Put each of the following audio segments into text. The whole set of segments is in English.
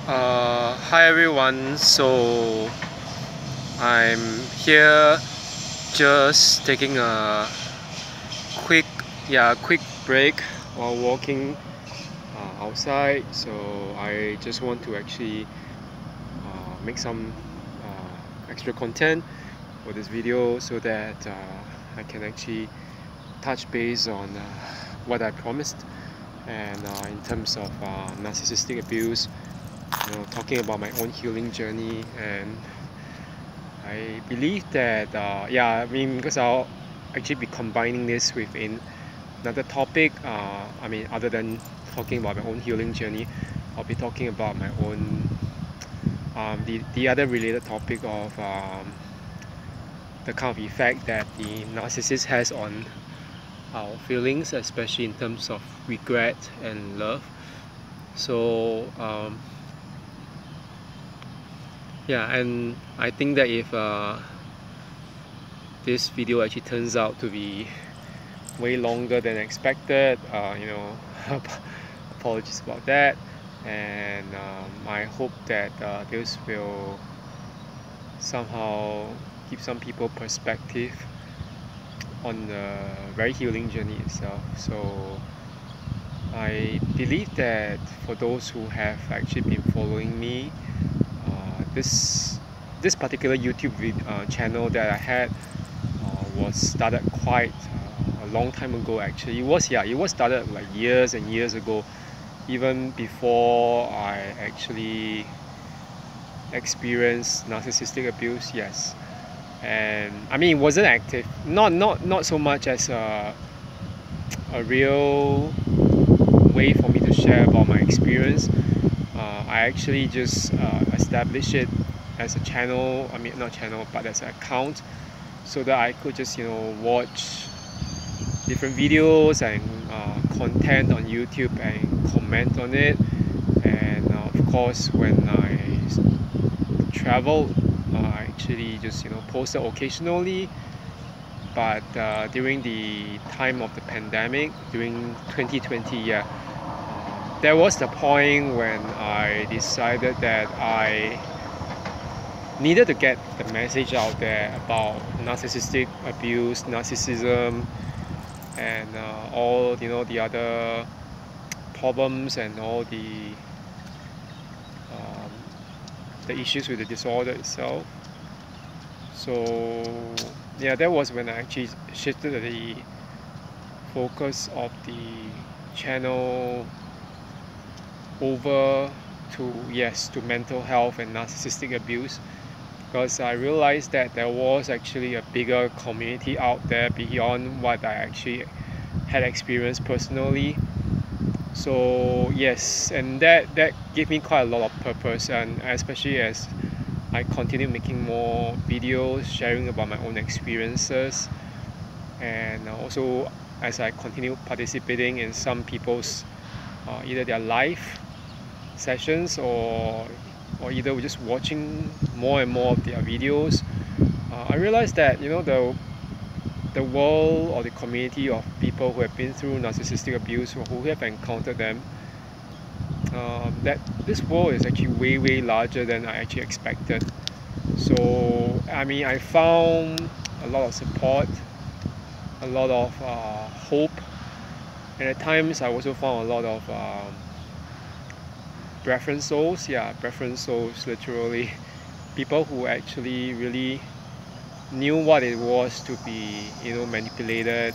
Hi everyone. So I'm here just taking a quick quick break while walking outside. So I just want to actually make some extra content for this video so that I can actually touch base on what I promised, and in terms of narcissistic abuse, talking about my own healing journey. And I believe that because I'll actually be combining this with another topic. Other than talking about my own healing journey, I'll be talking about my own the other related topic of the kind of effect that the narcissist has on our feelings, especially in terms of regret and love. So and I think that if this video actually turns out to be way longer than expected, apologies about that. And I hope that this will somehow give some people perspective on the very healing journey itself. So I believe that for those who have actually been following me, this particular YouTube channel that I had was started quite a long time ago. Actually, it was started like years and years ago, even before I actually experienced narcissistic abuse. Yes, and it wasn't active, not so much as a real way for me to share about my experience. I actually just established it as a channel, not channel, but as an account, so that I could just watch different videos and content on YouTube and comment on it. And of course, when I traveled, I actually just posted occasionally. But during the time of the pandemic, during 2020, there was the point when I decided that I needed to get the message out there about narcissistic abuse, narcissism, and all the other problems and all the issues with the disorder itself. So that was when I actually shifted the focus of the channel over to mental health and narcissistic abuse, because I realized that there was actually a bigger community out there beyond what I actually had experienced personally. So yes, and that gave me quite a lot of purpose, and especially as I continued making more videos sharing about my own experiences, and also as I continued participating in some people's either their live sessions or either just watching more and more of their videos, I realized that the world or the community of people who have been through narcissistic abuse or who have encountered them, that this world is actually way larger than I actually expected. So I found a lot of support, a lot of hope, and at times I also found a lot of reference souls, literally people who actually really knew what it was to be manipulated,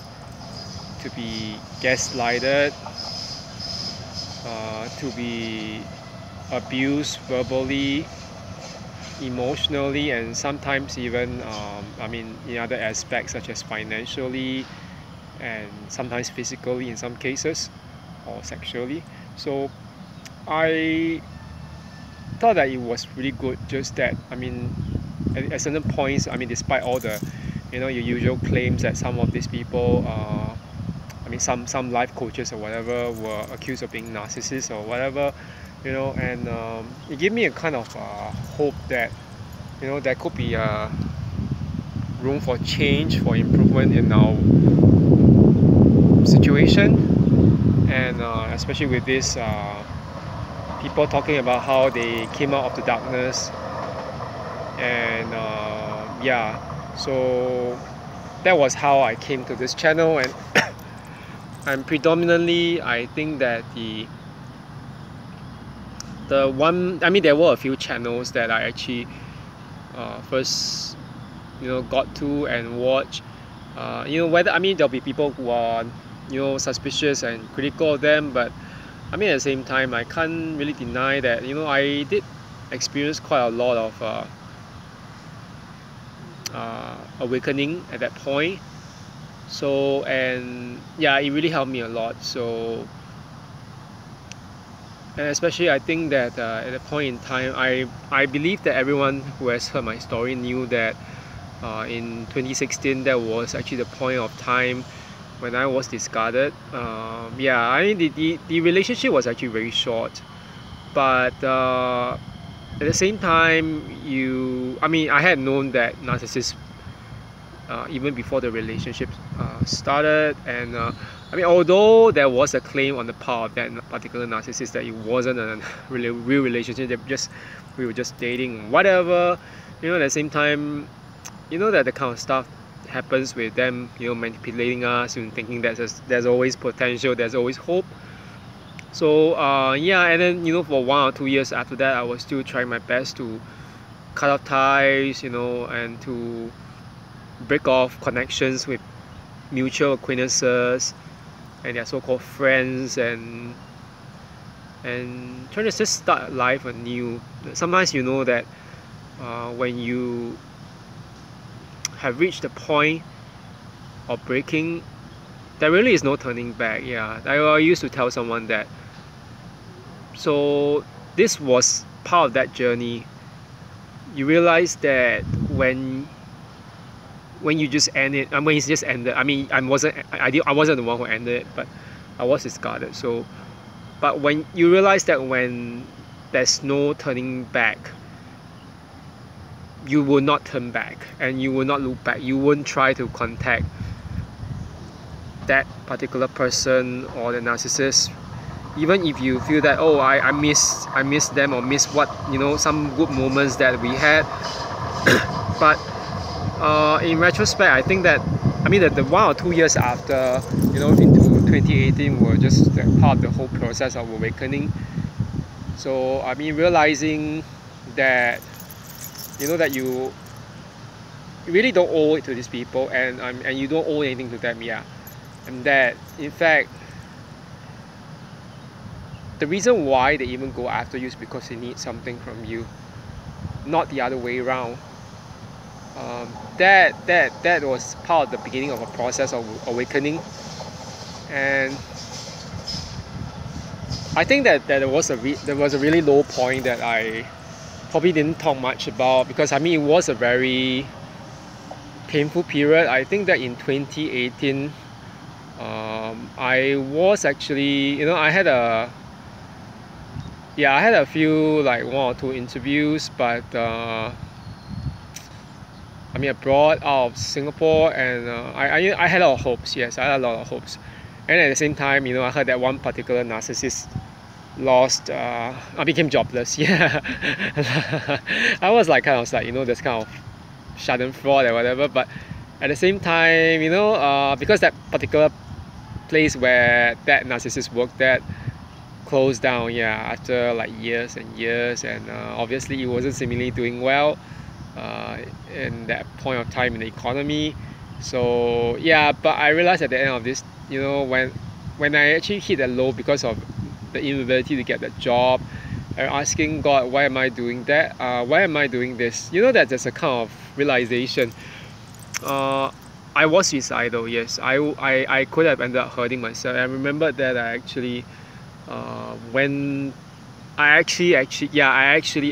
to be gaslighted, to be abused verbally, emotionally, and sometimes even in other aspects such as financially, and sometimes physically in some cases, or sexually. So I thought that it was really good, just that at certain points, despite all the your usual claims that some of these people some life coaches or whatever were accused of being narcissists or whatever, and it gave me a kind of hope that there could be room for change, for improvement in our situation, and especially with this people talking about how they came out of the darkness, and yeah, so that was how I came to this channel. And I'm predominantly, I think that the one, I mean, there were a few channels that I actually first got to and watch. Whether, I mean, there'll be people who are suspicious and critical of them, but I mean, at the same time, I can't really deny that I did experience quite a lot of awakening at that point. So, and yeah, it really helped me a lot. So, and especially I think that at that point in time, I believe that everyone who has heard my story knew that in 2016 that was actually the point of time when I was discarded. Yeah, I mean, the relationship was actually very short, but at the same time, I had known that narcissists even before the relationship started. And I mean, although there was a claim on the part of that particular narcissist that it wasn't a real relationship, we were just dating, whatever, at the same time, that the kind of stuff happens with them, manipulating us and thinking that there's always potential, there's always hope. So yeah, and then for 1 or 2 years after that, I was still trying my best to cut off ties, and to break off connections with mutual acquaintances and their so-called friends, and trying to just start life anew. Sometimes that when you have reached the point of breaking, there really is no turning back. Yeah, I used to tell someone that. So this was part of that journey. You realize that when you just end it, when it's just ended. I mean, I wasn't the one who ended it, but I was discarded. So, but when you realize that when there's no turning back, you will not turn back and you will not look back. You won't try to contact that particular person or the narcissist, even if you feel that, oh, I miss them, or miss what some good moments that we had. But in retrospect, I think that the 1 or 2 years after into 2018 were just part of the whole process of awakening. So I mean, realizing that that you really don't owe it to these people, and you don't owe anything to them, yeah. And that in fact the reason why they even go after you is because they need something from you, not the other way around. That was part of the beginning of a process of awakening. And I think that there was a really low point that I probably didn't talk much about, because I mean, it was a very painful period. I think that in 2018 I was actually I had a few, like 1 or 2 interviews, but I mean, abroad, out of Singapore, and I had a lot of hopes. Yes, I had a lot of hopes. And at the same time, I heard that one particular narcissist I became jobless. Yeah. I was like kind of like this kind of schadenfreude or whatever. But at the same time, because that particular place where that narcissist worked at closed down, yeah, after like years and years, and obviously it wasn't seemingly doing well in that point of time in the economy. So yeah, but I realized at the end of this, when I actually hit a low because of the inability to get that job, and asking God, why am I doing that? Why am I doing this? That there's a kind of realization. I was suicidal. Yes, I could have ended up hurting myself. I remember that I actually when I actually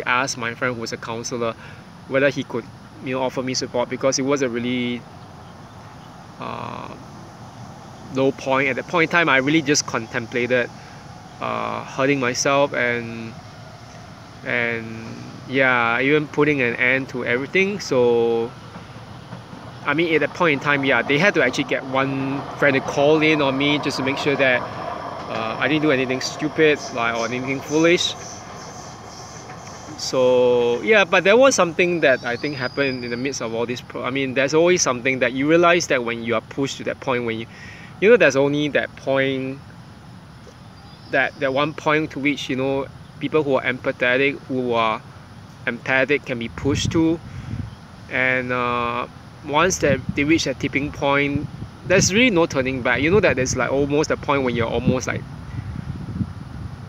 asked my friend who was a counselor whether he could offer me support, because it was a really low point. At that point in time, I really just contemplated hurting myself, and yeah, even putting an end to everything. So I mean, at that point in time, yeah, they had to actually get one friend to call in on me just to make sure that I didn't do anything stupid or anything foolish. So yeah, but there was something that I think happened in the midst of all this. There's always something that you realize that when you are pushed to that point, when you know, there's only that point, that one point to which, you know, people who are empathetic, who are empathic can be pushed to, and once that they reach that tipping point, there's really no turning back. You know that there's like almost a point when you're almost like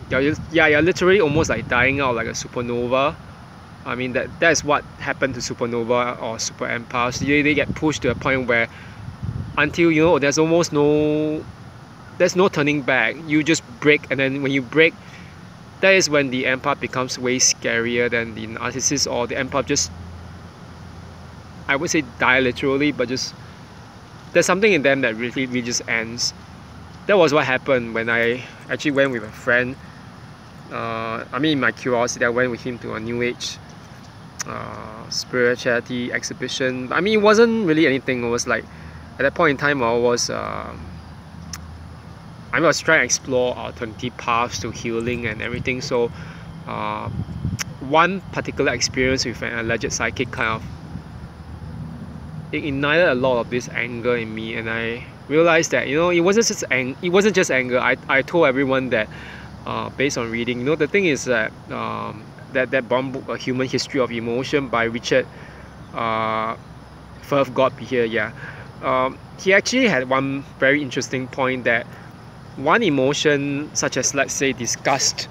you're literally almost like dying out like a supernova. That's what happened to supernova or super empaths. They get pushed to a point where until, you know, there's no turning back. You just break, and then when you break, that is when the empath becomes way scarier than the narcissist, or the empath just, I would say, die literally, but just there's something in them that really just ends. That was what happened when I actually went with a friend. In my curiosity, I went with him to a New Age spirituality exhibition. It wasn't really anything. It was like, at that point in time, I was trying to explore alternative paths to healing and everything. So one particular experience with an alleged psychic kind of ignited a lot of this anger in me, and I realized that, you know, it wasn't just anger. I told everyone that based on reading, you know, the thing is that that bomb book, A Human History of Emotion by Richard Firth God be here, he actually had one very interesting point, that one emotion such as, let's say, disgust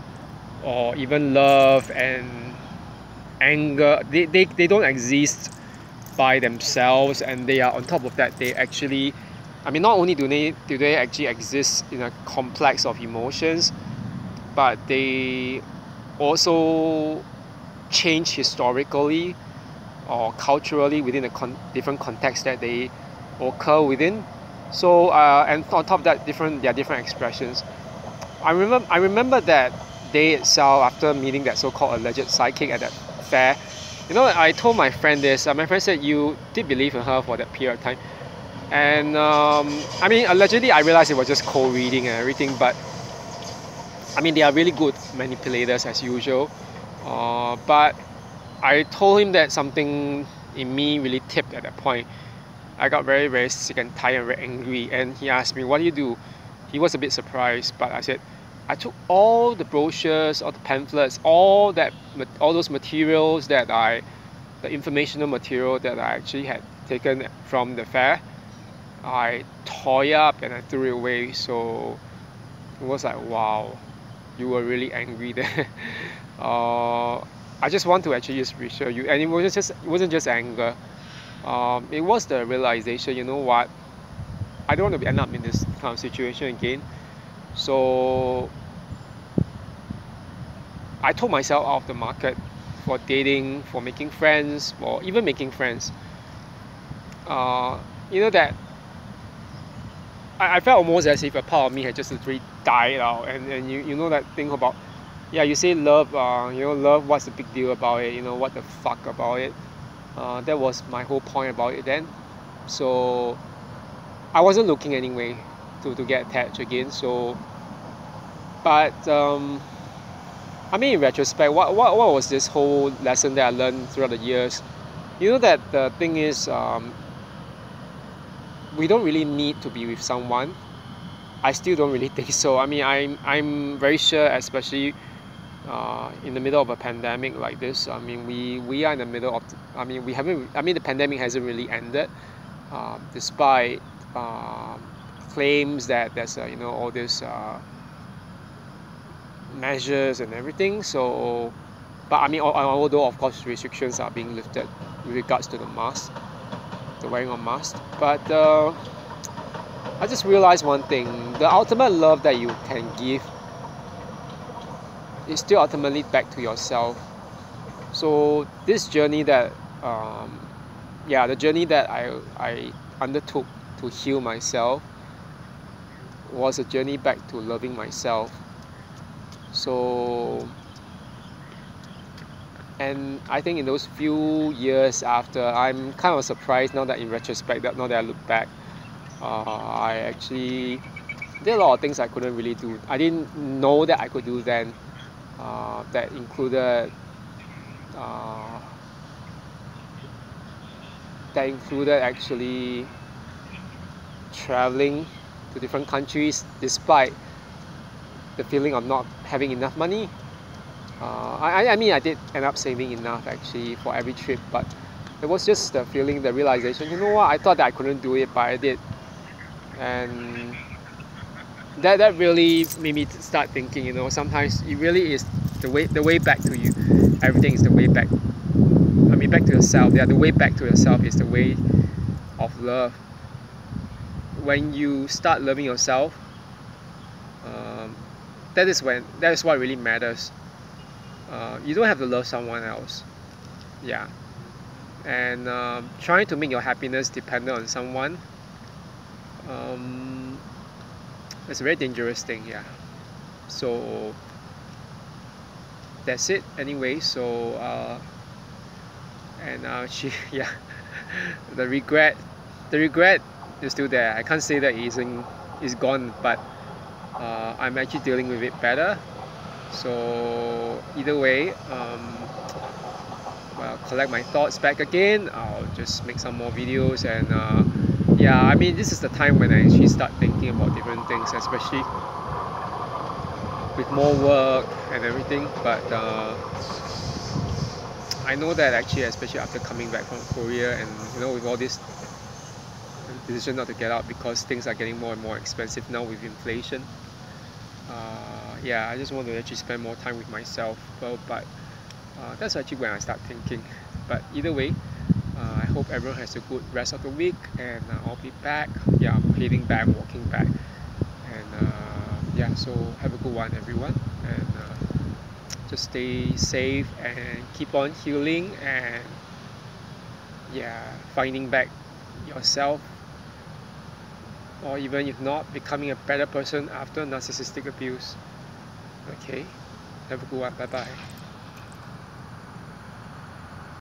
or even love and anger, they don't exist by themselves, and they are, on top of that, they actually, not only do they actually exist in a complex of emotions, but they also change historically or culturally within a different context that they occur within. So and on top of that, there are different expressions. I remember that day itself, after meeting that so-called alleged psychic at that fair. You know, I told my friend this. My friend said, you did believe in her for that period of time, and allegedly I realized it was just cold reading and everything, but they are really good manipulators as usual. But I told him that something in me really tipped at that point. I got very, very sick and tired and very angry, and he asked me, what do you do? He was a bit surprised, but I said, I took all the brochures, all the pamphlets, all those materials the informational material that I actually had taken from the fair. I tore up and I threw it away. So it was like, wow, you were really angry there. I just want to actually just reassure you, and it wasn't just anger. It was the realization, you know what, I don't want to end up in this kind of situation again. So I took myself out of the market for dating, for making friends, for even making friends. You know that I felt almost as if a part of me had just literally died out, and you know that thing about, you say love, love, what's the big deal about it, what the fuck about it. That was my whole point about it then. So I wasn't looking anyway to get attached again. So, but in retrospect, what was this whole lesson that I learned throughout the years? You know that the thing is, we don't really need to be with someone. I still don't really think so. I'm very sure, especially in the middle of a pandemic like this. We are in the middle of. We haven't. The pandemic hasn't really ended, despite claims that there's all this measures and everything. So, but although of course restrictions are being lifted with regards to the mask, the wearing of masks. But I just realized one thing: the ultimate love that you can give is still ultimately back to yourself. So this journey that the journey that I undertook to heal myself was a journey back to loving myself. So, and I think in those few years after, I'm kind of surprised now that in retrospect, now that I look back, I actually there are a lot of things I couldn't really do. I didn't know that I could do then. That included uh, actually traveling to different countries despite the feeling of not having enough money. I mean, I did end up saving enough actually for every trip, but it was just the feeling, the realization, you know what, I thought that I couldn't do it, but I did. And that really made me start thinking, you know, sometimes it really is the way back to you. Everything is the way back. I mean, back to yourself. Yeah, the way back to yourself is the way of love. When you start loving yourself, that is what really matters. You don't have to love someone else. Yeah. And trying to make your happiness dependent on someone, it's a very dangerous thing. Yeah. So that's it anyway. So yeah, the regret is still there. I can't say that it's gone, but I'm actually dealing with it better. So either way, well, collect my thoughts back again. I'll just make some more videos, and yeah, I mean, this is the time when I actually start thinking about different things, especially with more work and everything. But I know that actually, especially after coming back from Korea, and you know, with all this decision not to get out because things are getting more and more expensive now with inflation. Yeah, I just want to actually spend more time with myself. Well, but that's actually when I start thinking. But either way, I hope everyone has a good rest of the week, and I'll be back. Yeah, I'm heading back, walking back, and yeah. So have a good one, everyone, and just stay safe and keep on healing, and yeah, finding back yourself, or even if not, becoming a better person after narcissistic abuse. Okay, have a good one. Bye bye.